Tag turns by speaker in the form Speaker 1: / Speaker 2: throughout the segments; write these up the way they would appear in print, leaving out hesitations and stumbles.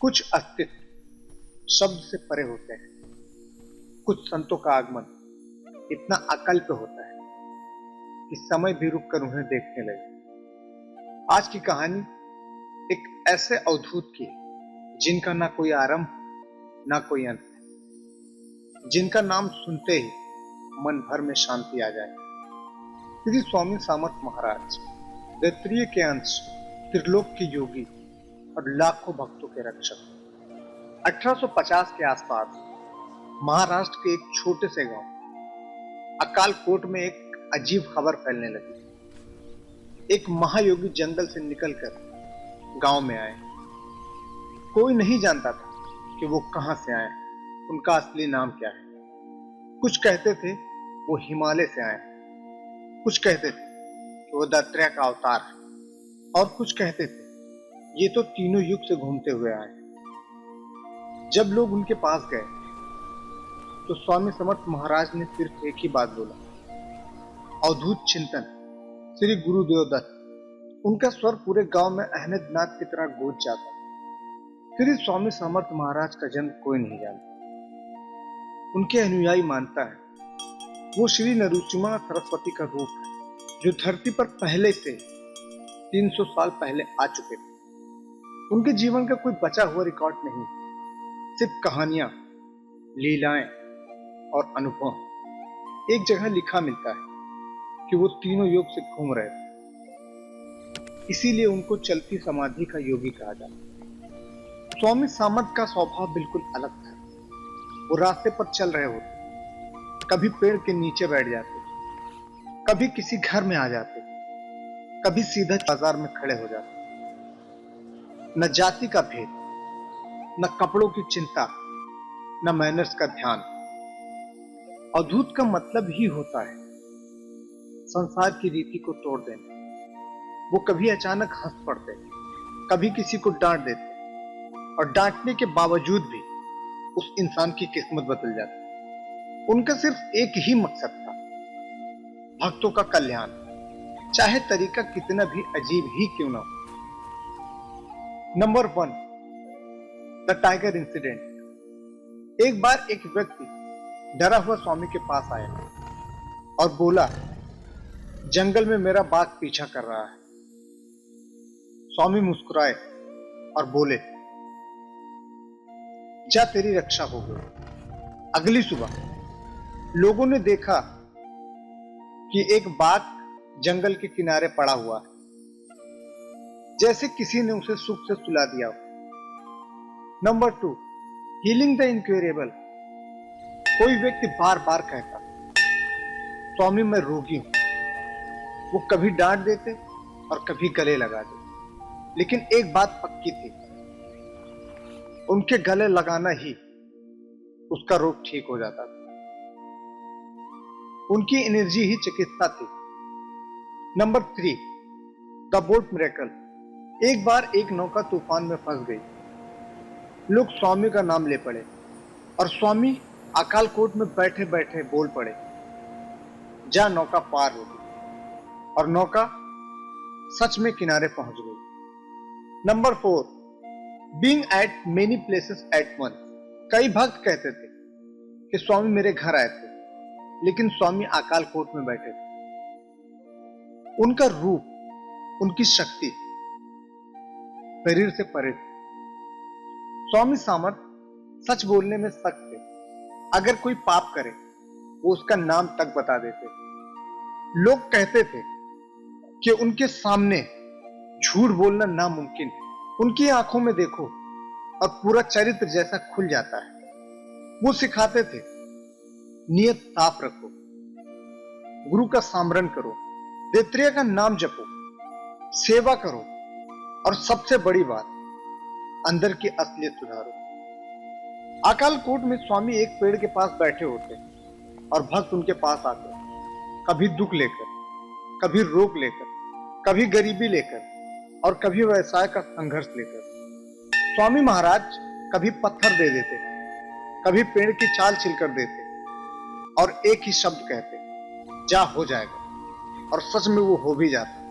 Speaker 1: कुछ अस्तित्व शब्द से परे होते हैं। कुछ संतों का आगमन इतना अकल्प होता है कि समय भी रुककर उन्हें देखने लगे। आज की कहानी एक ऐसे अवधूत की है जिनका ना कोई आरंभ ना कोई अंत है, जिनका नाम सुनते ही मन भर में शांति आ जाए। श्री स्वामी समर्थ महाराज दैत्रीय के अंश, त्रिलोक के योगी और लाखों भक्तों के रक्षक। 1850 के आसपास महाराष्ट्र के एक छोटे से गांव अकालकोट में एक अजीब खबर फैलने लगी। एक महायोगी जंगल से निकलकर गांव में आए। कोई नहीं जानता था कि वो कहां से आए, उनका असली नाम क्या है। कुछ कहते थे वो हिमालय से आए, कुछ कहते थे कि वो दत्तात्रेय का अवतार है, और कुछ कहते थे ये तो तीनों युग से घूमते हुए आए। जब लोग उनके पास गए तो स्वामी समर्थ महाराज ने सिर्फ एक ही बात बोला, अवधूत चिंतन श्री गुरुदेव दत्त। उनका स्वर पूरे गांव में अहमदनाथ की तरह गूंज जाता। श्री स्वामी समर्थ महाराज का जन्म कोई नहीं जानता। उनके अनुयायी मानता है वो श्री नरसिम्हा सरस्वती का रूप है, जो धरती पर पहले से 300 साल पहले आ चुके थे। उनके जीवन का कोई बचा हुआ रिकॉर्ड नहीं, सिर्फ कहानियां, लीलाएं और अनुभव। एक जगह लिखा मिलता है कि वो तीनों युग से घूम रहे थे, इसीलिए उनको चलती समाधि का योगी कहा जाता। स्वामी समर्थ का स्वभाव बिल्कुल अलग था। वो रास्ते पर चल रहे होते, कभी पेड़ के नीचे बैठ जाते, कभी किसी घर में आ जाते, कभी सीधा बाजार में खड़े हो जाते। न जाति का भेद, न कपड़ों की चिंता, न मैनर्स का ध्यान। अवधूत का मतलब ही होता है संसार की रीति को तोड़ देना। वो कभी अचानक हंस पड़ते, कभी किसी को डांट देते, और डांटने के बावजूद भी उस इंसान की किस्मत बदल जाती। उनका सिर्फ एक ही मकसद था, भक्तों का कल्याण, चाहे तरीका कितना भी अजीब ही क्यों ना हो। Number 1, the tiger incident. एक बार एक व्यक्ति डरा हुआ स्वामी के पास आया और बोला, जंगल में मेरा बाघ पीछा कर रहा है। स्वामी मुस्कुराए और बोले, जा तेरी रक्षा हो गई। अगली सुबह लोगों ने देखा कि एक बाघ जंगल के किनारे पड़ा हुआ है, जैसे किसी ने उसे सुख से सुला दिया हो। Number 2, healing the incurable. कोई व्यक्ति बार बार कहता, स्वामी मैं रोगी हूं। वो कभी डांट देते और कभी गले लगा देते, लेकिन एक बात पक्की थी, उनके गले लगाना ही उसका रोग ठीक हो जाता था। उनकी एनर्जी ही चिकित्सा थी। Number 3, the boat miracle. एक बार एक नौका तूफान में फंस गई। लोग स्वामी का नाम ले पड़े और स्वामी अकालकोट में बैठे बैठे बोल पड़े, जा नौका पार हो गई, और नौका सच में किनारे पहुंच गई। Number 4, being at many places at once. कई भक्त कहते थे कि स्वामी मेरे घर आए थे, लेकिन स्वामी अकालकोट में बैठे थे। उनका रूप, उनकी शक्ति शरीर से परे थी। स्वामी समर्थ सच बोलने में सख्त थे। अगर कोई पाप करे वो उसका नाम तक बता देते। लोग कहते थे कि उनके सामने झूठ बोलना नामुमकिन है। उनकी आंखों में देखो और पूरा चरित्र जैसा खुल जाता है। वो सिखाते थे, नियत साफ रखो, गुरु का स्मरण करो, दैत्रेय का नाम जपो, सेवा करो, और सबसे बड़ी बात, अंदर की असलियत सुधारो। अकालकोट में स्वामी एक पेड़ के पास बैठे होते और भक्त उनके पास आते, कभी दुख लेकर, कभी रोग लेकर, कभी गरीबी लेकर, और कभी व्यवसाय का संघर्ष लेकर। स्वामी महाराज कभी पत्थर दे देते, कभी पेड़ की छाल छिलकर देते, और एक ही शब्द कहते, जा हो जाएगा, और सच में वो हो भी जाता।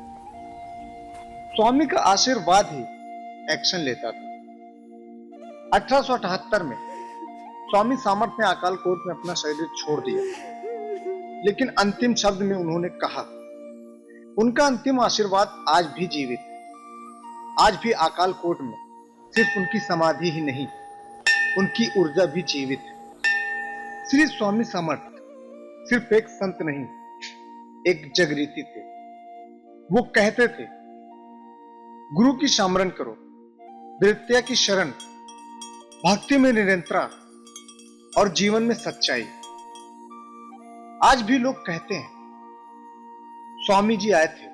Speaker 1: स्वामी का आशीर्वाद ही एक्शन लेता था। 1878 में स्वामी सामर्थ ने अकाल कोट में अपना शरीर छोड़ दिया, लेकिन अंतिम शब्द में उन्होंने कहा, उनका अंतिम आशीर्वाद आज भी जीवित है। आज भी अकाल कोट में सिर्फ उनकी समाधि ही नहीं, उनकी ऊर्जा भी जीवित है। श्री स्वामी समर्थ सिर्फ एक संत नहीं, एक जगरीती थे। वो कहते थे, गुरु की स्मरण करो, विद्या की शरण, भक्ति में निरंतरता और जीवन में सच्चाई। आज भी लोग कहते हैं, स्वामी जी आए थे,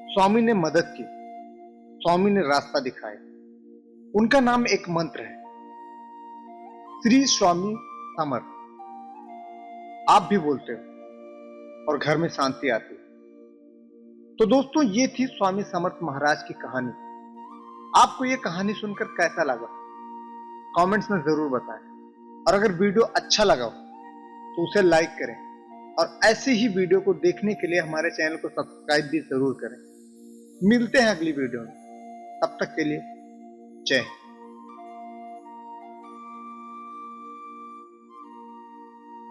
Speaker 1: स्वामी ने मदद की, स्वामी ने रास्ता दिखाया। उनका नाम एक मंत्र है, श्री स्वामी समर्थ। आप भी बोलते हो और घर में शांति आती है। तो दोस्तों, ये थी स्वामी समर्थ महाराज की कहानी। आपको ये कहानी सुनकर कैसा लगा, कमेंट्स में जरूर बताएं। और अगर वीडियो अच्छा लगा तो उसे लाइक करें, और ऐसे ही वीडियो को देखने के लिए हमारे चैनल को सब्सक्राइब भी जरूर करें। मिलते हैं अगली वीडियो में, तब तक के लिए जय हिंद।